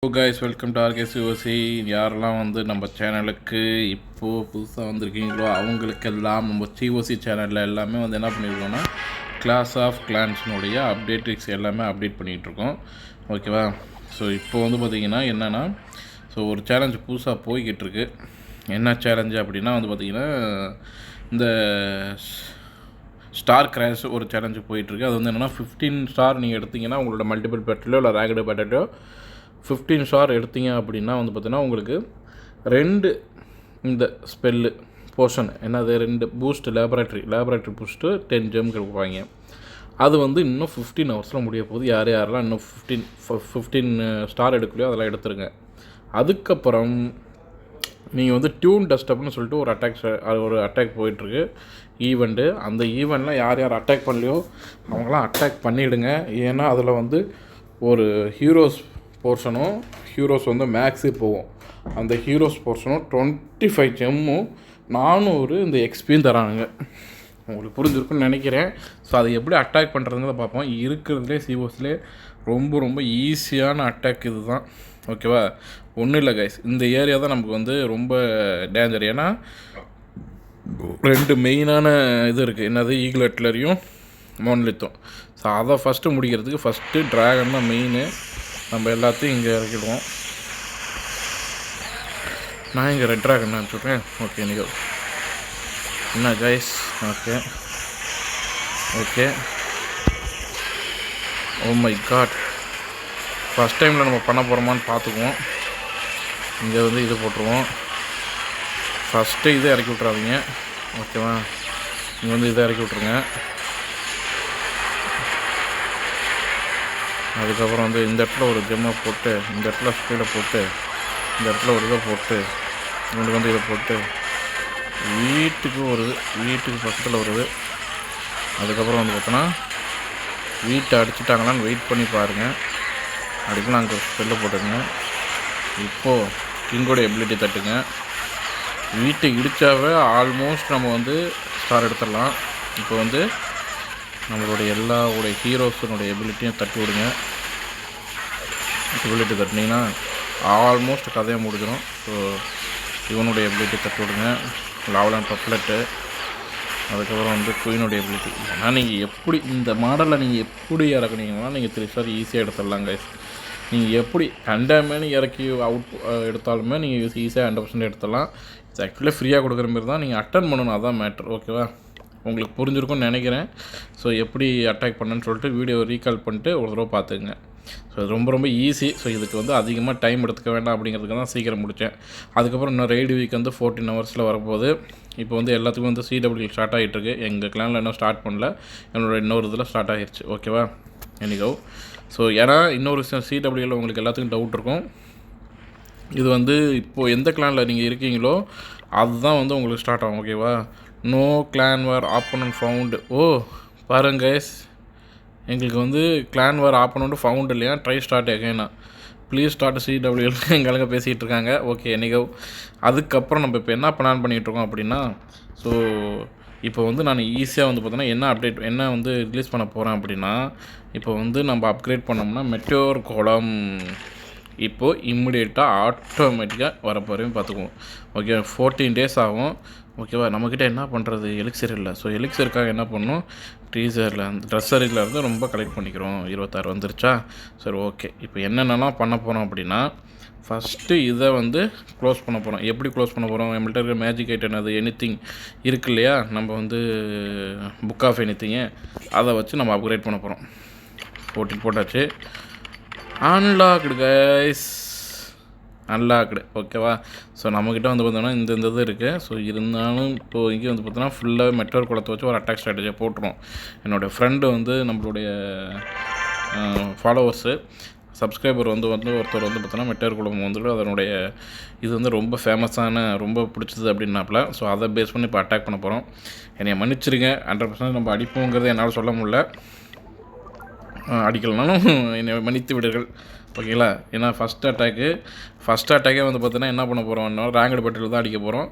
Hello guys, welcome to RKCOC. யாரெல்லாம் வந்து நம்ம சேனலுக்கு இப்போது புதுசாக வந்திருக்கீங்களோ அவங்களுக்கெல்லாம் நம்ம சிஓசி சேனலில் எல்லாமே வந்து என்ன பண்ணியிருக்கோன்னா கிளாஸ் ஆஃப் கிளான்ஸ்னுடைய அப்டேட்ரிக்ஸ் எல்லாமே அப்டேட் பண்ணிகிட்ருக்கோம். ஓகேவா? ஸோ இப்போ வந்து பார்த்திங்கன்னா என்னென்னா, ஸோ ஒரு சேலஞ்ச் புதுசாக போய்கிட்டு இருக்கு. என்ன சேலஞ்சு அப்படின்னா வந்து பார்த்திங்கன்னா, இந்த ஸ்டார் கிராஷ் ஒரு சேலஞ்சு போயிட்டுருக்கு. அது வந்து என்னென்னா 15 ஸ்டார் நீங்கள் எடுத்திங்கன்னா உங்களோட மல்டிபிள் பேட்டலையோ இல்லை ரேகடு பேட்டலையோ 15 ஸ்டார் எடுத்தீங்க அப்படின்னா வந்து பார்த்தீங்கன்னா உங்களுக்கு 2 இந்த ஸ்பெல்லு போர்ஷன் என்னது 2 பூஸ்ட் லேபரேட்டரி பூஸ்ட்டு 10 ஜெம் கொடுப்பாங்க. அது வந்து இன்னும் 15 ஹவர்ஸில் முடிய போகுது. யாரெல்லாம் இன்னும் 15 ஸ்டார் எடுக்கலையோ அதெல்லாம் எடுத்துருங்க. அதுக்கப்புறம் நீங்கள் வந்து டியூன் டஸ்டப்னு சொல்லிட்டு ஒரு அட்டாக் போயிட்டுருக்கு ஈவெண்ட்டு. அந்த ஈவெண்ட்டில் யார் அட்டாக் பண்ணலையோ அவங்களாம் அட்டாக் பண்ணிவிடுங்க. ஏன்னா அதில் வந்து ஒரு ஹீரோஸ் போர்ஷனும் ஹீரோஸ் வந்து மேக்ஸே போகும். அந்த ஹீரோஸ் போர்ஷனும் 25 ஜெம்மும் 400 இந்த எக்ஸ்பியும் தரானுங்க. உங்களுக்கு புரிஞ்சிருக்குன்னு நினைக்கிறேன். ஸோ அதை எப்படி அட்டாக் பண்ணுறதுங்கிறத பார்ப்போம். இருக்கிறதுலே சிஓஸ்லேயே ரொம்ப ரொம்ப ஈஸியான அட்டாக் இது தான். ஓகேவா? ஒன்றும் இல்லை கைஸ், இந்த ஏரியா தான் நமக்கு வந்து ரொம்ப டேஞ்சர். ஏன்னா 2 மெயினான இது இருக்குது. என்னது ஈகிள் அட்லரியும் மோன்லித்தும். ஸோ அதை ஃபஸ்ட்டு முடிக்கிறதுக்கு ஃபஸ்ட்டு ட்ராகன் தான் மெயின். நம்ம எல்லாத்தையும் இங்கே இறக்கிடுவோம். நான் இங்கே ரெட் ட்ராகன் அனுப்பிச்சுட்றேன். ஓகே நீங்கள் என்ன guys? Okay oh my God, first டைமில் நம்ம பண்ண போகிறோமான்னு பார்த்துக்குவோம். இங்கே வந்து இது போட்டுருவோம். ஃபஸ்ட்டு இதை இறக்கி விட்றாதீங்க. ஓகேவா? இங்கே வந்து இதை இறக்கி விட்ருங்க. அதுக்கப்புறம் வந்து இந்த இடத்துல ஒரு ஜெம்மை போட்டு, இந்த இடத்துல ஸ்பீடை போட்டு, இந்த இடத்துல ஒரு இதை போட்டு, உங்களுக்கு வந்து இதை போட்டு வீட்டுக்கு பக்கத்தில் வருது. அதுக்கப்புறம் வந்து பார்த்தோன்னா வீட்டை அடிச்சிட்டாங்களான்னு வெயிட் பண்ணி பாருங்கள். அடிக்கலாம் அங்கே ஸ்பெல்லை போட்டுருங்க. இப்போது கிங்கோட எபிலிட்டி தட்டுங்க. வீட்டை இடித்தாவே ஆல்மோஸ்ட் நம்ம வந்து ஸ்டார் எடுத்துடலாம். இப்போ வந்து நம்மளுடைய எல்லாருடைய ஹீரோஸினுடைய எபிலிட்டியும் தட்டி விடுங்க. எபிலிட்டி தட்டினீங்கன்னா ஆல்மோஸ்ட் கதையாக முடிஞ்சிடும். ஸோ இவனுடைய எபிலிட்டி தட்டி விடுங்க. லாவலான் பப்லெட்டு, அதுக்கப்புறம் வந்து குயினுடைய எபிலிட்டி. ஏன்னா நீங்கள் எப்படி இந்த மாடலில் நீங்கள் எப்படி இறக்குனீங்கன்னா நீங்கள் 3 ஸ்டார் ஈஸியாக எடுத்துடலாம் கைஸ். நீங்கள் எப்படி கண்டமேனு இறக்கி அவுட் எடுத்தாலுமே நீங்கள் ஈஸியாக 100% எடுத்துடலாம். இது ஆக்சுவலாக ஃப்ரீயாக கொடுக்குற மாரி தான். நீங்கள் அட்டன் பண்ணணும், அதான் மேட்ரு. ஓகேவா? உங்களுக்கு புரிஞ்சிருக்கும்னு நினைக்கிறேன். ஸோ எப்படி அட்டாக் பண்ணேன்னு சொல்லிட்டு வீடியோ ரீகால் பண்ணிட்டு ஒரு தடவை பார்த்துக்குங்க. ஸோ இது ரொம்ப ரொம்ப ஈஸி. ஸோ இதுக்கு வந்து அதிகமாக டைம் எடுத்துக்க வேண்டாம் அப்படிங்கிறதுக்கு தான் சீக்கிரம் முடித்தேன். அதுக்கப்புறம் இன்னும் ரெய்டு வீக் வந்து 14 ஹவர்ஸில் வரப்போகுது. இப்போ வந்து எல்லாத்துக்கும் வந்து CW ஸ்டார்ட் ஆகிட்டுருக்கு. எங்கள் கிளானில் இன்னும் ஸ்டார்ட் பண்ணல. என்னோட இன்னொரு இதில் ஸ்டார்ட் ஆகிடுச்சு. ஓகேவா? எனிகோ ஸோ ஏன்னா இன்னொரு விஷயம், CWயில் உங்களுக்கு எல்லாத்துக்கும் டவுட் இருக்கும். இது வந்து இப்போது எந்த கிளானில் நீங்கள் இருக்கீங்களோ அதுதான் வந்து உங்களுக்கு ஸ்டார்ட் ஆகும். ஓகேவா? No clan war opponent found. ஓ பாருங்க கைஸ், எங்களுக்கு வந்து கிளான் வார் ஆப்போனன்ட் ஃபவுண்ட் இல்லையா? ட்ரை ஸ்டார்ட் எகைனா ப்ளீஸ் ஸ்டார்ட் CWL எங்களுக்கு பேசிகிட்டு இருக்காங்க. ஓகே எனிகோ அதுக்கப்புறம் நம்ம இப்போ என்ன பிளான் பண்ணிகிட்ருக்கோம் அப்படின்னா, ஸோ இப்போ வந்து நான் ஈஸியாக வந்து பார்த்தோன்னா என்ன வந்து ரிலீஸ் பண்ண போகிறேன் அப்படின்னா, இப்போ வந்து நம்ம அப்கிரேட் பண்ணோம்னா மெட்டோர் கோலம் இப்போது இம்மிடியேட்டாக ஆட்டோமேட்டிக்காக வரப்போகிறேன்னு பார்த்துக்குவோம். ஓகே 14 டேஸ் ஆகும். ஓகேவா? நம்மக்கிட்ட என்ன பண்ணுறது, எலிக்சர் இல்லை. ஸோ எலிக்சருக்காக என்ன பண்ணணும், டீசரில் அந்த ட்ரெஸ்ஸரியில் இருந்து ரொம்ப கலெக்ட் பண்ணிக்கிறோம். 26 வந்துருச்சா? சரி ஓகே. இப்போ என்னென்னலாம் பண்ண போகிறோம் அப்படின்னா, ஃபஸ்ட்டு இதை வந்து க்ளோஸ் பண்ண போகிறோம். எப்படி க்ளோஸ் பண்ண போகிறோம்? நம்மள்ட்ட இருக்கிற மேஜிக் ஐட்டம் அது எனிதிங் இருக்கு இல்லையா, நம்ம வந்து புக் ஆஃப் எனிதிங்கு அதை வச்சு நம்ம அப்கிரேட் பண்ண போகிறோம். 14 போட்டாச்சு. Unlocked guys, unlocked. ஓகேவா? ஸோ நம்மக்கிட்ட வந்து பார்த்தோன்னா இந்த இது இருக்குது. ஸோ இருந்தாலும் இப்போது இங்கே வந்து பார்த்தோன்னா ஃபுல்லாக மெட்டோர் குளத்தை வச்சு ஒரு அட்டாக் ஸ்ட்ராட்டஜியை போட்டுரும். என்னோடய ஃப்ரெண்டு வந்து நம்மளுடைய ஃபாலோவர்ஸு சப்ஸ்கிரைபர் வந்து ஒருத்தர் வந்து பார்த்தோன்னா மெட்டோர் குளம் வந்துட்டு அதனுடைய இது வந்து ரொம்ப ஃபேமஸான ரொம்ப பிடிச்சது அப்படின்னாப்புல. ஸோ அதை பேஸ் பண்ணி இப்போ அட்டாக் பண்ண போகிறோம். என்னை மன்னிச்சிருங்க, 100% நம்ம அடிப்போங்கிறது என்னால் சொல்ல முடியல. அடிக்கலனாலும் என்னை மன்னித்து விடுங்கள். ஓகேங்களா? ஏன்னா ஃபஸ்ட் அட்டாக்கே வந்து பார்த்தீங்கன்னா என்ன பண்ண போகிறோம்னா ரேங்கடு பேட்டில் தான் அடிக்க போகிறோம்.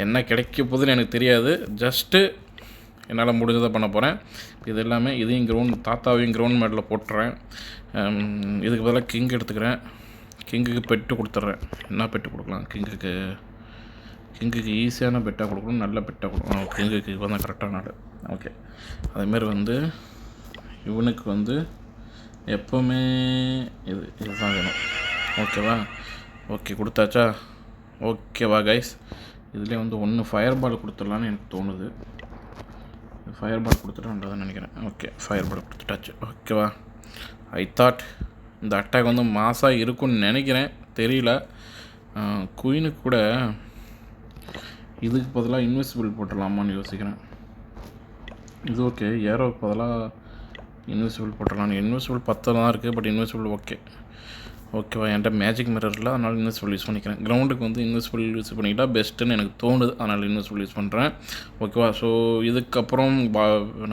என்ன கிடைக்க போகுதுன்னு எனக்கு தெரியாது. ஜஸ்ட்டு என்னால் முடிஞ்சதை பண்ண போகிறேன். இது எல்லாமே இதையும் தாத்தாவையும் கிரவுண்ட் மேட்டில் போட்டுறேன். இதுக்கு பதிலாக கிங் எடுத்துக்கிறேன். கிங்குக்கு பெட்டு கொடுத்துட்றேன். என்ன பெட்டு கொடுக்கலாம் கிங்குக்கு ஈஸியான பெட்டாக கொடுக்கணும், நல்ல பெட்டாக கொடுக்கணும். கிங்குக்கு இப்போ தான் கரெக்டான நாடு. ஓகே, அதேமாரி வந்து இவனுக்கு வந்து எப்போவுமே இதுதான் வேணும். ஓகேவா? ஓகே, கொடுத்தாச்சா? ஓகேவா கைஸ்? இதுலேயே வந்து ஒன்று ஃபயர் பால் கொடுத்துடலான்னு எனக்கு தோணுது. ஃபயர் பால் கொடுத்துட்டோன்றதான் நினைக்கிறேன். ஓகே, ஃபயர் பால் கொடுத்துட்டாச்சு. ஓகேவா? ஐ தாட் இந்த அட்டாக் வந்து மாசாக இருக்கும்னு நினைக்கிறேன், தெரியல. குயினுக்கு கூட இதுக்கு பதிலாக இன்விசிபிள் போட்டுடலாமான்னு யோசிக்கிறேன். இது ஓகே, ஏரோவுக்கு பதிலாக இன்விசிபிள் போட்டுடலாம். இன்விசிபிள் 10 தான் இருக்குது, பட் இன்விசிபிள் ஓகேவா? என்கிட்ட மேஜிக் மிரர் இல்லை, அதனால் இன்விசிபிள் யூஸ் பண்ணிக்கிறேன். கிரவுண்டுக்கு வந்து இன்விசிபிள் யூஸ் பண்ணிக்கிட்டால் பெஸ்ட்டுன்னு எனக்கு தோணுது, அதனால் இன்விசிபிள் யூஸ் பண்ணுறேன். ஓகேவா? ஸோ இதுக்கப்புறம்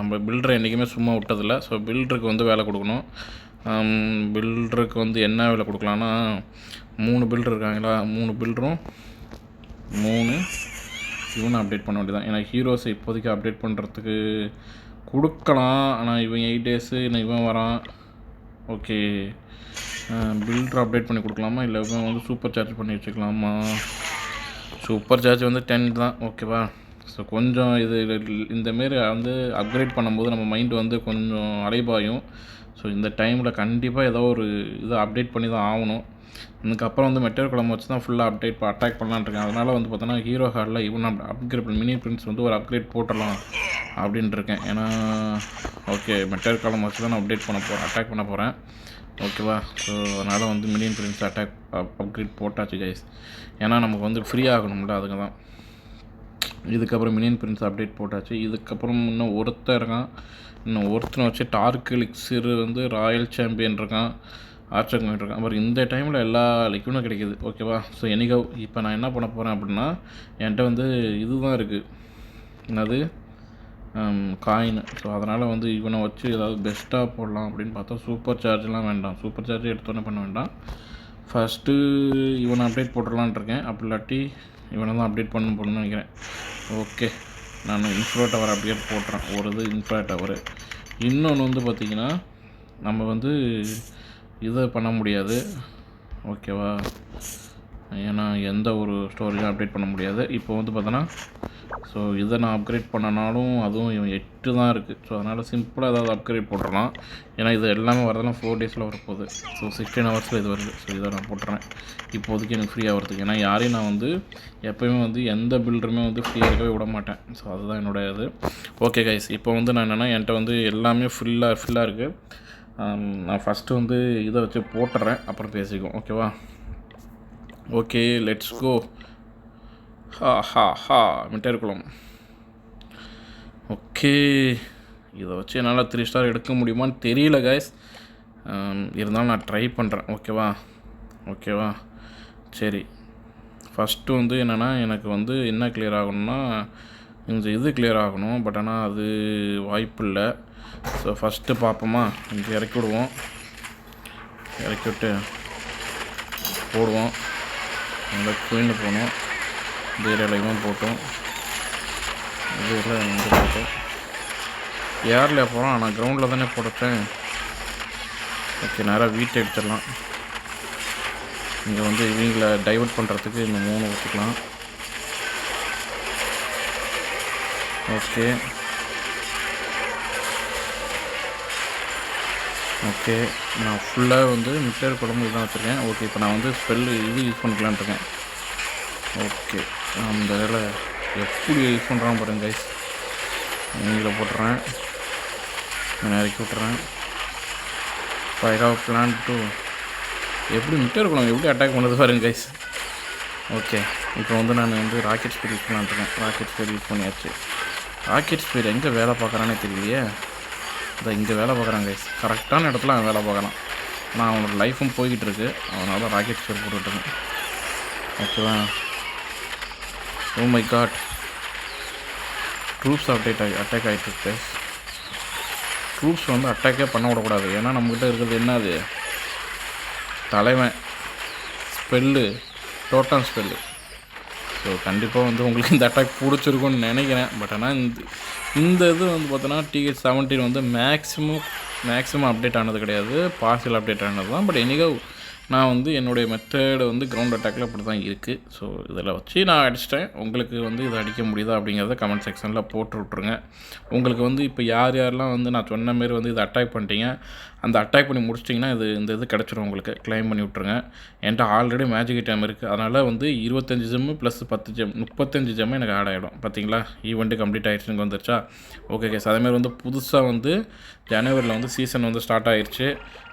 நம்ம பில்டரை என்றைக்குமே சும்மா விட்டதில்லை. ஸோ பில்டருக்கு வந்து வேலை கொடுக்கணும். பில்டருக்கு வந்து என்ன வேலை கொடுக்கலான்னா, 3 பில்டர் இருக்காங்களா, 3 பில்டரும் 3 இவனை அப்டேட் பண்ண வேண்டியதான். ஏன்னா ஹீரோஸை இப்போதைக்கு அப்டேட் பண்ணுறதுக்கு கொடுக்கலாம், ஆனால் இவன் 8 டேஸு இவன் வரான். ஓகே, பில்டர் அப்டேட் பண்ணி கொடுக்கலாமா, இல்லை இவன் வந்து சூப்பர் சார்ஜ் பண்ணி வச்சுக்கலாமா? சூப்பர் சார்ஜ் வந்து 10 தான். ஓகேவா? ஸோ கொஞ்சம் இந்தமாரி வந்து அப்கிரேட் பண்ணும்போது நம்ம மைண்டு வந்து கொஞ்சம் அலைபாயும். ஸோ இந்த டைமில் கண்டிப்பாக ஏதோ ஒரு இதை அப்டேட் பண்ணி தான் ஆகணும். இதுக்கப்புறம் வந்து மெட்டீரியல் குழம்பு வச்சு தான் ஃபுல்லாக அட்டாக் பண்ணலான்ட்ருக்கேன். அதனால் வந்து பார்த்தோன்னா ஹீரோ ஹார்டில் இவன் அப்கிரேட் மினி பிரின்ஸ் வந்து ஒரு அப்கிரேட் போட்டுடலாம் அப்படின்ட்டுருக்கேன். ஏன்னா ஓகே, மெட்டீரியல் குழம்பு வச்சு தான் நான் அட்டாக் பண்ண போகிறேன். ஓகேவா? ஸோ அதனால் வந்து மினி பிரின்ஸ் அப்கிரேட் போட்டாச்சு கைஸ். ஏன்னா நமக்கு வந்து ஃப்ரீ ஆகணும்ல, அதுக்கு தான். இதுக்கப்புறம் மினியன் பிரின்ஸ் அப்டேட் போட்டாச்சு. இதுக்கப்புறம் இன்னும் ஒருத்தனை வச்சு டார்க் எலிக்ஸிர் வந்து ராயல் சாம்பியன் இருக்கான், ஆர்ச்சர் கமிட் இருக்கான். அப்புறம் இந்த டைமில் எல்லா லிக்விடும் கிடைக்கிது. ஓகேவா? ஸோ எனிகவ் இப்போ நான் என்ன பண்ண போகிறேன் அப்படின்னா, என்கிட்ட வந்து இதுதான் இருக்குது, என்னது காயின். ஸோ அதனால் வந்து இவனை வச்சு ஏதாவது பெஸ்ட்டாக போடலாம் அப்படின்னு பார்த்தா சூப்பர் சார்ஜெலாம் வேண்டாம். சூப்பர் சார்ஜ் எடுத்தோன்னே பண்ண வேண்டாம். ஃபஸ்ட்டு இவனை அப்டேட் போட்டுடலான்ட்ருக்கேன். அப்படி இல்லாட்டி இவனை தான் அப்டேட் பண்ணணும்னு நினைக்கிறேன். ஓகே, நான் இன்ஃப்ரோ டவர் அப்டேட் போட்டுறேன். ஒரு இது இன்ஃப்ரோ டவர். இன்னொன்று வந்து பார்த்திங்கன்னா, நம்ம வந்து இதை பண்ண முடியாது. ஓகேவா? ஏன்னா எந்த ஒரு ஸ்டோரியும் அப்டேட் பண்ண முடியாது. இப்போ வந்து பார்த்தோன்னா, ஸோ இதை நான் அப்கிரேட் பண்ணனாலும் அதுவும் 8 தான் இருக்குது. ஸோ அதனால் சிம்பிளாக ஏதாவது அப்கிரேட் போட்டுடலாம். ஏன்னா இது எல்லாமே வரதெல்லாம் 4 டேஸில் வரப்போகுது. ஸோ 16 ஹவர்ஸில் இது வருது. ஸோ இதை நான் போட்டுறேன் இப்போதைக்கு எனக்கு ஃப்ரீயாக வரதுக்கு. ஏன்னா யாரையும் நான் வந்து எப்போயுமே வந்து எந்த பில்டருமே வந்து ஃப்ரீயாக இருக்கவே விட மாட்டேன். ஸோ அதுதான் என்னோடய இது. ஓகே கைஸ், இப்போ வந்து நான் என்னென்னா, என்கிட்ட வந்து எல்லாமே ஃபுல்லாக இருக்குது. நான் ஃபஸ்ட்டு வந்து இதை வச்சு போட்டுறேன், அப்புறம் பேசிக்குவோம். ஓகேவா? Okay, let's go. மெட்டீரியல் குளம். ஓகே, இதை வச்சு என்னால் 3 ஸ்டார் எடுக்க முடியுமான்னு தெரியல கைஸ். இருந்தாலும் நான் ட்ரை பண்ணுறேன். ஓகேவா? சரி, ஃபஸ்ட்டு வந்து என்னென்னா, எனக்கு வந்து என்ன கிளியர் ஆகணும்னா, இந்த இது கிளியர் ஆகணும். பட் ஆனால் அது வாய்ப்பு இல்லை. ஸோ ஃபஸ்ட்டு பார்ப்போமா, இங்கே இறக்கி விட்டு போடுவோம். அந்த குயின்னு போகணும். இந்த ஏரியாவில் போட்டோம். இது வந்து போட்டோம். ஏரில் போகிறோம், ஆனால் கிரவுண்டில் தானே போட்டேன். ஓகே, நேராக வீட்டை எடுத்துடலாம். இங்கே வந்து இவங்களை டைவர்ட் பண்ணுறதுக்கு இந்த 3 வச்சுக்கலாம். ஓகே, நான் ஃபுல்லாக வந்து மிட்டர் குழம்பு இதுதான் வச்சுருக்கேன். ஓகே, இப்போ நான் வந்து ஸ்பெல்லு இது யூஸ் பண்ணிக்கலான்ட்டு இருக்கேன். ஓகே, அந்த இதில் எப்படி யூஸ் பண்ணுறான் பாருங்க கைஸ். இதில் போட்டுறேன், இறக்கி விட்டுறேன். ஐ ஹவ் பிளான் டு எப்படி மிட்டர் குழம்பு எப்படி அட்டாக் பண்ணுறது பாருங்க கைஸ். ஓகே, இப்போ வந்து நான் வந்து ராக்கெட் ஸ்பீட் யூஸ் பண்ணலான்ட்ருக்கேன். ராக்கெட் ஸ்பீட் யூஸ் பண்ணியாச்சு. ராக்கெட் ஸ்பீட் எங்கே வேலை பார்க்குறானே தெரியலையே. அதை இங்கே வேலை பார்க்குறான் கைஸ். கரெக்டான இடத்துல அவன் வேலை பார்க்குறான். ஆனால் அவனோட லைஃப்பும் போய்கிட்டு இருக்கு. அதனால தான் ராக்கெட் ஸ்பீட் போட்டுருக்கேன். ஓகேவா? Oh my God, troops attack ஆகிட்டு கைஸ். ட்ரூப்ஸ் வந்து அட்டாக்கே பண்ண விடக்கூடாது. ஏன்னா நம்மக்கிட்ட இருக்கிறது என்னது, தலைவன் ஸ்பெல்லு, டோட்டம் ஸ்பெல்லு. ஸோ கண்டிப்பாக வந்து உங்களுக்கு இந்த அட்டாக் பிடிச்சிருக்குன்னு நினைக்கிறேன். பட் ஆனால் இந்த இது வந்து பார்த்தோன்னா TH17 வந்து மேக்ஸிமம் அப்டேட் ஆனது கிடையாது, பார்சல் அப்டேட் ஆனது தான். பட் எனிகோ நான் வந்து என்னுடைய மெத்தடு வந்து கிரவுண்ட் அட்டாக்கில் அப்படி தான் இருக்குது. ஸோ இதில் வச்சு நான் அடிச்சிட்டேன். உங்களுக்கு வந்து இதை அடிக்க முடியுதா அப்படிங்கிறத கமெண்ட் செக்ஷனில் போட்டு விட்ருங்க. உங்களுக்கு வந்து இப்போ யார் யாரெல்லாம் வந்து நான் சொன்ன மாரி வந்து இதை அட்டாக் பண்ணிட்டீங்க, அந்த அட்டாக் பண்ணி முடிச்சிட்டிங்கன்னா இது கிடச்சிரும் உங்களுக்கு. கிளைம் பண்ணி விட்ருங்க. என்கிட்ட ஆல்ரெடி மேஜிக் டைம் இருக்குது. அதனால் வந்து 25 ஜெம்மு ப்ளஸ் 10 ஜெம் 35 ஜெம்மு எனக்கு ஆட் ஆகிடும். பார்த்தீங்களா, ஈவெண்ட்டு கம்ப்ளீட் ஆகிடுச்சுங்க வந்துருச்சா. ஓகே கேஸ், அதேமாதிரி வந்து புதுசாக வந்து ஜனவரியில் வந்து சீசன் வந்து ஸ்டார்ட் ஆகிடுச்சு.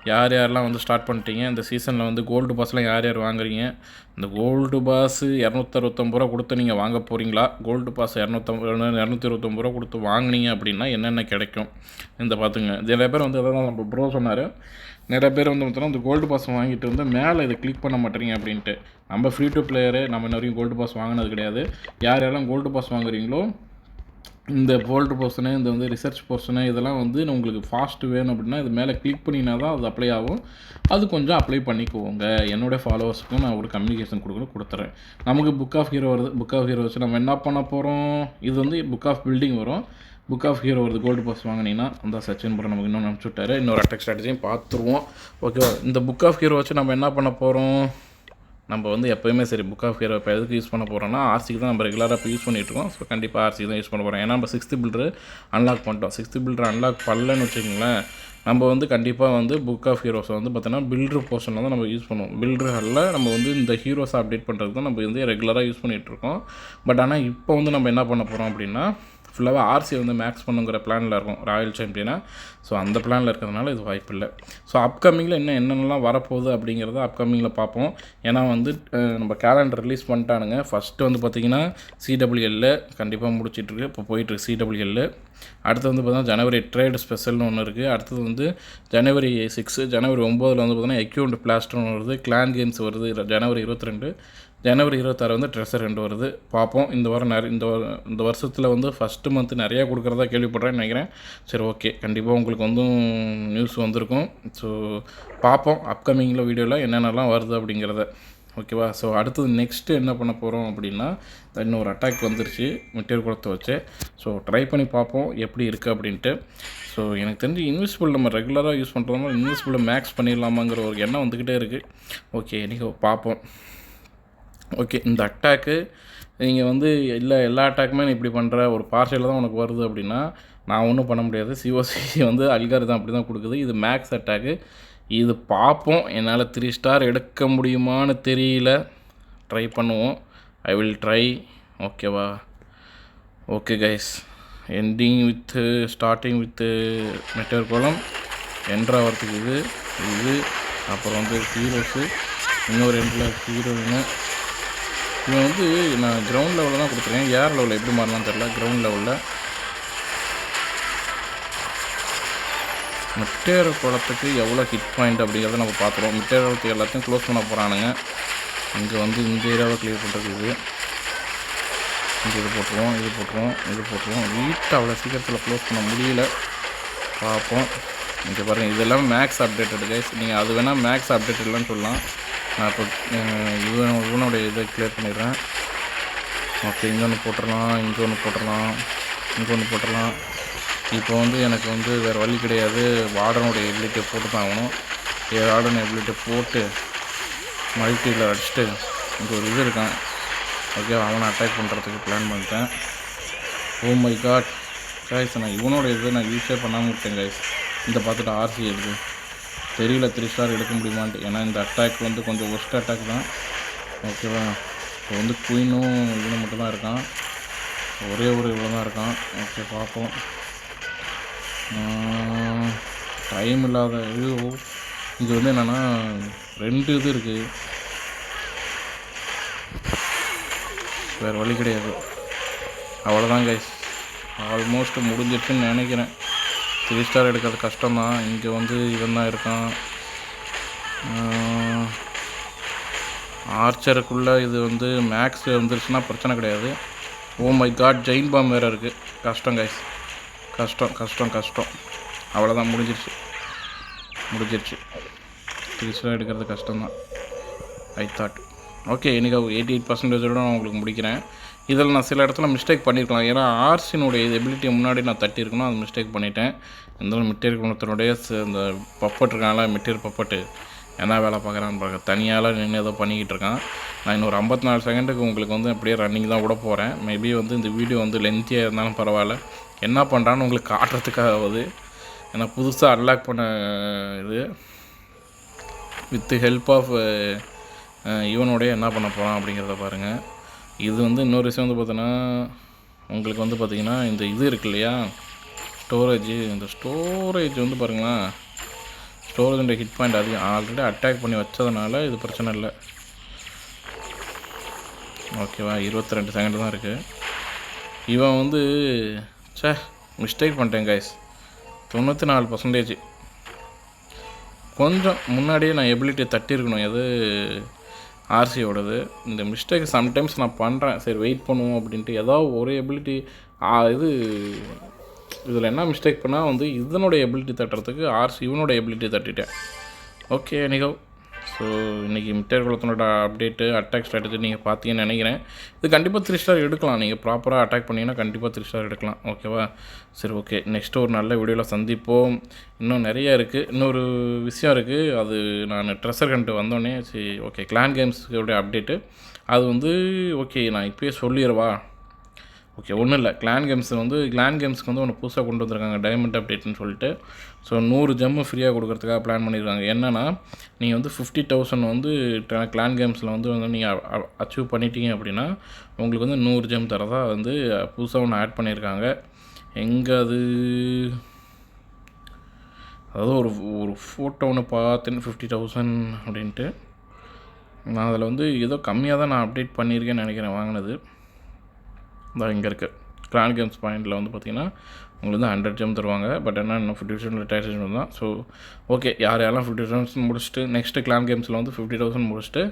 யார் யாரெல்லாம் வந்து ஸ்டார்ட் பண்ணிட்டீங்க, இந்த சீசனில் வந்து கோல்டு பாஸ்லாம் யார் யார் வாங்குறீங்க, இந்த கோல்டு பாஸ் 269 ரூபா கொடுத்து நீங்கள் வாங்க போகிறீங்களா, கோல்டு பாஸ் 229 ரூபா கொடுத்து வாங்கினீங்க அப்படின்னா என்னென்ன கிடைக்கும் இந்த பார்த்துங்க. நிறைய பேர் வந்து அதான் நம்ம ப்ரோ சொன்னார், நிறைய பேர் வந்து பார்த்தோன்னா இந்த கோல்டு பாஸ் வாங்கிட்டு வந்து மேலே இதை கிளிக் பண்ண மாட்டேறீங்க அப்படின்ட்டு. நம்ம ஃப்ரீ டு பிளேயரு, நம்ம இன்ன வரைக்கும் கோல்டு பாஸ் வாங்கினது கிடையாது. யார் யாரெல்லாம் கோல்டு பாஸ் வாங்குறீங்களோ இந்த போல்ட்ரு போர்ஷனு, இந்த வந்து ரிசர்ச் போர்ஷனு, இதெல்லாம் வந்து உங்களுக்கு ஃபாஸ்ட்டு வேணும் அப்படின்னா இது மேலே கிளிக் பண்ணினா தான் அது அப்ளை ஆகும். அது கொஞ்சம் அப்ளை பண்ணிக்குவோங்க. என்னோடய ஃபாலோவர்ஸுக்கும் நான் ஒரு கம்யூனிகேஷன் கொடுத்துறேன். நமக்கு புக் ஆஃப் ஹீரோ வருது. புக் ஆஃப் ஹீரோ வச்சு நம்ம என்ன பண்ண போகிறோம், இது வந்து புக் ஆஃப் பில்டிங் வரும். புக் ஆஃப் ஹீரோ வருது. கோல்டு பாஸ் வாங்கினீங்கன்னா அந்த சச்சின் புறம் நமக்கு இன்னொன்று அனுப்பிச்சி விட்டாரு. இன்னொரு அட்டாக் ஸ்ட்ராட்டஜியும் பார்த்துருவோம். ஓகேவா, இந்த புக் ஆஃப் ஹீரோ வச்சு நம்ம என்ன பண்ண போகிறோம், நம்ம வந்து எப்போயுமே சரி புக் ஆஃப் ஹீரோ இப்போ எதுக்கு யூஸ் பண்ண போகிறோம்னா ஆர்சிக்கு தான் நம்ம ரெகுலராக இப்போ யூஸ் பண்ணிகிட்ருக்கோம். ஸோ கண்டிப்பாக ஆர்சிக்கு தான் யூஸ் பண்ண போகிறோம். ஏன்னா நம்ம 6th பில்டரு அன்லாக் பண்ணிட்டோம். 6th பில்டர் அன்லாக் பண்ணலன்னு வச்சுக்கோங்களேன், நம்ம வந்து கண்டிப்பாக வந்து புக் ஆஃப் ஹீரோஸை வந்து பார்த்தோன்னா பில்டர் போர்ஷனில் தான் நம்ம யூஸ் பண்ணுவோம். பில்டரில் நம்ம வந்து இந்த ஹீரோஸை அப்டேட் பண்ணுறது தான் நம்ம வந்து ரெகுலராக யூஸ் பண்ணிகிட்ருக்கோம். பட் ஆனால் இப்போ வந்து நம்ம என்ன பண்ண போகிறோம் அப்படின்னா ஃபுல்லாகவே ஆர்சி வந்து மேக்ஸ் பண்ணுங்கிற பிளானில் இருக்கும், ராயல் சாம்பியனாக. ஸோ அந்த பிளானில் இருக்கிறதுனால இது வாய்ப்பு இல்லை. ஸோ அப்கமிங்கில் என்னென்னலாம் வரப்போகுது அப்படிங்கிறத அப்கமிங்கில் பார்ப்போம். ஏன்னா வந்து நம்ம கேலண்டர் ரிலீஸ் பண்ணிட்டானுங்க. ஃபஸ்ட்டு வந்து பார்த்திங்கன்னா CWL கண்டிப்பாக முடிச்சிட்ருக்கு, இப்போ போயிட்டுருக்கு CWL. அடுத்து வந்து பார்த்தீங்கன்னா ஜனவரி ட்ரேடு ஸ்பெஷல்னு ஒன்று இருக்குது. அடுத்தது வந்து ஜனவரி 6, ஜனவரி 9 வந்து பார்த்திங்கன்னா எக்யூண்ட் பிளாஸ்டர்னு வருது. கிளான் கேம்ஸ் வருது ஜனவரி 22. ஜனவரி 26 வந்து ட்ரெஸர் 2 வருது. பார்ப்போம். இந்த வாரம் இந்த வருஷத்தில் வந்து ஃபஸ்ட்டு மந்த் நிறையா கொடுக்குறதா கேள்விப்படுறேன்னு நினைக்கிறேன். சரி, ஓகே, கண்டிப்பாக உங்களுக்கு வந்து நியூஸ் வந்திருக்கும். ஸோ பார்ப்போம் அப்கமிங்கில் வீடியோவில் என்னென்னலாம் வருது அப்படிங்கிறத. ஓகேவா. ஸோ அடுத்தது நெக்ஸ்ட்டு என்ன பண்ண போகிறோம் அப்படின்னா இன்னொரு அட்டாக் வந்துருச்சு மெட்டீரியல் கொடுத்து வச்சு. ஸோ ட்ரை பண்ணி பார்ப்போம் எப்படி இருக்குது அப்படின்ட்டு. ஸோ எனக்கு தெரிஞ்சு இன்விசிபிள் நம்ம ரெகுலராக யூஸ் பண்ணுறதுனால இன்விசிபிளை மேக்ஸ் பண்ணிடலாமாங்கிற ஒரு எண்ணம் வந்துக்கிட்டே இருக்குது. ஓகே, இன்றைக்கி பார்ப்போம். ஓகே, இந்த அட்டாக்கு நீங்கள் வந்து இல்லை எல்லா அட்டாக்குமே நீ இப்படி பண்ணுற ஒரு பார்சலில் தான் உனக்கு வருது அப்படின்னா நான் ஒன்றும் பண்ண முடியாது. COC வந்து அல்காரிதம் அப்படி தான் கொடுக்குது. இது மேக்ஸ் அட்டாக்கு. இது பார்ப்போம். என்னால் 3 ஸ்டார் எடுக்க முடியுமான்னு தெரியல. ட்ரை பண்ணுவோம். I will try. ஓகேவா. Okay guys, starting with matter கோலம் என்ட்ரு ஆகிறதுக்கு இது அப்புறம் வந்து ஹீரோஸு, இன்னொரு எண்டில் ஹீரோயின்னு. இவன் வந்து நான் கிரவுண்ட் லெவலில் தான் கொடுத்துருக்கேன். ஏர் லெவலில் எப்படி மாறலான்னு தெரில. கிரவுண்ட் லெவலில் மெட்டேர் குளத்துக்கு எவ்வளோ ஹிட் பாயிண்ட் அப்படிங்கிறத நம்ம பார்த்துருவோம். மெட்டேர் குளத்துக்கு எல்லாத்தையும் க்ளோஸ் பண்ண போகிறானுங்க. இங்கே வந்து இந்த ஏரியாவை கிளியர் பண்ணுறது இங்கே இது போட்டுருவோம். வீட்டை அவ்வளோ சீக்கிரத்தில் க்ளோஸ் பண்ண முடியல. பார்ப்போம். இங்கே பாருங்கள், இதெல்லாம் மேக்ஸ் அப்டேட்டடு கைஸ். நீங்கள் அது வேணால் மேக்ஸ் அப்டேட்டட்லான்னு சொல்லலாம். நான் இப்போ இவனுடைய இதை கிளியர் பண்ணிடுறேன். ஓகே, இங்கே ஒன்று போட்டுடலாம். இப்போ வந்து எனக்கு வந்து வேறு வழி கிடையாது. வார்டனுடைய எபிலிட்டியை போட்டு தான் ஆகணும். வார்டன் எபிலிட்டியை போட்டு மல்டியில் அடிச்சுட்டு இங்கே ஒரு இது இருக்கான். ஓகே, அவனை அட்டாக் பண்ணுறதுக்கு பிளான் பண்ணிட்டேன். ஓ மை காட் கைஸ், நான் இவனோட இதை நான் யூஸே பண்ணாமல் விட்டேன் கைஸ். இந்த பார்த்துட்டு ஆர்சி எடுத்து தெரியல 3 ஸ்டார் எடுக்க முடியுமான்ட்டு. ஏன்னா இந்த அட்டாக் வந்து கொஞ்சம் ஒஸ்ட் அட்டாக் தான். ஓகேவா. இப்போ வந்து குயினும் இவனும் மட்டும் தான் இருக்கான். ஒரே ஒரு இவ்வளோ தான் இருக்கான். ஓகே, பார்ப்போம். டைம் இல்லாத இது வந்து என்னென்னா 2 இது இருக்குது. வேறு வழி கிடையாது. அவ்வளோதான் கைஸ், ஆல்மோஸ்ட் முடிஞ்சிடுச்சுன்னு நினைக்கிறேன். 3 ஸ்டார் எடுக்கிறது கஷ்டம்தான். இங்கே வந்து இவன் தான் இருக்கான். ஆர்ச்சருக்குள்ளே இது வந்து மேக்ஸ் வந்துருச்சுன்னா பிரச்சனை கிடையாது. ஓ மை காட், ஜெயின் பாம் வேறு இருக்குது. கஷ்டம் கைஸ், கஷ்டம். அவ்வளோதான், முடிஞ்சிருச்சு. 3 ஸ்டார் எடுக்கிறது கஷ்டம்தான். I thought. ஓகே, இன்றைக்கி 88% நான் உங்களுக்கு முடிக்கிறேன். இதில் நான் சில இடத்துல மிஸ்டேக் பண்ணியிருக்கலாம். ஏன்னா ஆர்சினுடைய இது எபிலிட்டியை முன்னாடி நான் தட்டியிருக்கணும், அது மிஸ்டேக் பண்ணிட்டேன். இருந்தாலும் மெட்டீரியல் குணத்தினுடைய இந்த பப்பட் இருக்காங்களா, மெட்டீரியல் பப்பட்டு, என்ன வேலை பார்க்குறான்னு பார்க்க தனியாலாம் நின்று ஏதோ பண்ணிக்கிட்டு இருக்கான். நான் இன்னொரு 54 செகண்டுக்கு உங்களுக்கு வந்து அப்படியே ரன்னிங் தான் விட போகிறேன். மேபி வந்து இந்த வீடியோ வந்து லென்த்தியாக இருந்தாலும் பரவாயில்ல, என்ன பண்ணுறான்னு உங்களுக்கு காட்டுறதுக்காகவது. ஏன்னா புதுசாக அன்லாக் பண்ண இது வித் ஹெல்ப் ஆஃப் இவனோடைய என்ன பண்ண போகிறான் அப்படிங்கிறத பாருங்கள். இது வந்து இன்னொரு விஷயம் வந்து பார்த்தோன்னா, உங்களுக்கு வந்து பார்த்திங்கன்னா இந்த இது இருக்கு இல்லையா ஸ்டோரேஜ், இந்த ஸ்டோரேஜ் வந்து பாருங்களேன், ஸ்டோரேஜோட ஹிட் பாயிண்ட் அதிகம். ஆல்ரெடி அட்டாக் பண்ணி வச்சதுனால இது பிரச்சனை இல்லை. ஓகேவா, 22 செகண்ட் தான் இருக்குது. இவன் வந்து மிஸ்டேக் பண்ணிட்டேன் கைஸ், 94%. கொஞ்சம் முன்னாடியே நான் எபிலிட்டியை தட்டியிருக்கணும், எது ஆர்சியோடது. இந்த மிஸ்டேக் சம்டைம்ஸ் நான் பண்ணுறேன். சரி வெயிட் பண்ணுவோம் அப்படின்ட்டு ஏதாவது ஒரு எபிலிட்டி இது இதில் என்ன மிஸ்டேக் பண்ணால் வந்து இதனுடைய எபிலிட்டி தட்டுறதுக்கு இவனோட எபிலிட்டி தட்டிட்டேன். ஓகே நிகவ். ஸோ இன்றைக்கி மிட்டர் குளத்தினோட அப்டேட்டு அட்டாக் ஸ்ட்ராட்டஜி நீங்கள் பார்த்தீங்கன்னு நினைக்கிறேன். இது கண்டிப்பாக 3 ஸ்டார் எடுக்கலாம். நீங்கள் ப்ராப்பராக அட்டாக் பண்ணிங்கன்னா கண்டிப்பாக 3 ஸ்டார் எடுக்கலாம். ஓகேவா, சரி ஓகே, நெக்ஸ்ட்டு ஒரு நல்ல வீடியோவில் சந்திப்போம். இன்னும் நிறையா இருக்குது, இன்னொரு விஷயம் இருக்குது. அது நான் ட்ரெஷர் கண்ட்டு வந்தோடனே சரி ஓகே, கிளான் கேம்ஸோடைய அப்டேட்டு அது வந்து ஓகே நான் இப்போயே சொல்லிடுவா. ஓகே, ஒன்றும் இல்லை, கிளான் கேம்ஸ்க்கு வந்து ஒன்று புதுசாக கொண்டு வந்திருக்காங்க, டைமண்ட் அப்டேட்னு சொல்லிட்டு. ஸோ 100 ஜெம்மு ஃப்ரீயாக கொடுக்குறதுக்காக பிளான் பண்ணியிருக்காங்க. என்னென்னா நீங்கள் வந்து 50,000 வந்து கிளான் கேம்ஸில் வந்து நீங்கள் அச்சீவ் பண்ணிட்டீங்க அப்படின்னா உங்களுக்கு வந்து 100 ஜெம் தரதா வந்து புதுசாக ஒன்று ஆட் பண்ணியிருக்காங்க. எங்கே அது, அதாவது ஒரு ஃபோட்டோ ஒன்று பார்த்தேன் 50,000 அப்படின்ட்டு. நான் அதில் வந்து ஏதோ கம்மியாக தான் நான் அப்டேட் பண்ணியிருக்கேன்னு நினைக்கிறேன் வாங்கினது. தான் இங்கே இருக்குது கிளான் கேம்ஸ் பாயிண்டில் வந்து பார்த்திங்கன்னா உங்களுக்கு வந்து 100 ஜெம் தருவாங்க. பட் என்ன இன்னும் 50,000 ரிட்டையர்ஷன் தான். ஸோ ஓகே, யாரெல்லாம் 50,000 முடிச்சுட்டு நெக்ஸ்ட்டு கிளான் கேம்ஸில் வந்து 50,000 முடிச்சுட்டு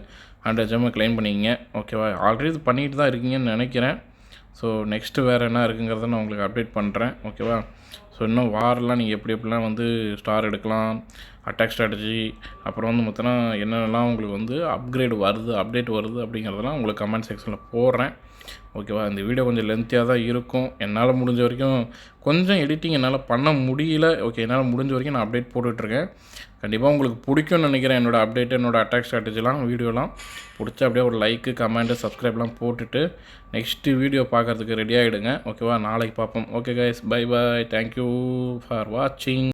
100 ஜெம்மை க்ளைம் பண்ணிக்கிங்க. ஓகேவா, ஆல்ரெடி இது பண்ணிட்டு தான் இருக்கீங்கன்னு நினைக்கிறேன். ஸோ நெக்ஸ்ட்டு வேறு என்ன இருக்குங்கிறத நான் உங்களுக்கு அப்டேட் பண்ணுறேன். ஓகேவா, ஸோ இன்னும் வாரெலாம் நீங்கள் எப்படிலாம் வந்து ஸ்டார் எடுக்கலாம், அட்டாக் ஸ்ட்ராட்டஜி, அப்புறம் வந்து மொத்தம் என்னென்னலாம் உங்களுக்கு வந்து அப்டேட் வருது அப்படிங்கிறதெல்லாம் உங்களுக்கு கமெண்ட் செக்ஷனில் போடுறேன். ஓகேவா, இந்த வீடியோ கொஞ்சம் லென்த்தியாக தான் இருக்கும். என்னால் முடிஞ்ச வரைக்கும் கொஞ்சம் எடிட்டிங் என்னால் பண்ண முடியல. ஓகே, என்னால் முடிஞ்ச வரைக்கும் நான் அப்டேட் போட்டுட்ருக்கேன். கண்டிப்பாக உங்களுக்கு பிடிக்கும்னு நினைக்கிறேன். என்னோடய அப்டேட்டு, என்னோடய அட்டாக் ஸ்ட்ராட்டஜிலாம் வீடியோலாம் பிடிச்சா அப்படியே ஒரு லைக்கு, கமெண்ட்டு, சப்ஸ்கிரைப்லாம் போட்டுட்டு நெக்ஸ்ட்டு வீடியோ பார்க்குறதுக்கு ரெடி ஆகிடுங்க. ஓகேவா, நாளைக்கு பார்ப்போம். Okay guys, bye bye, thank you for வாட்சிங்.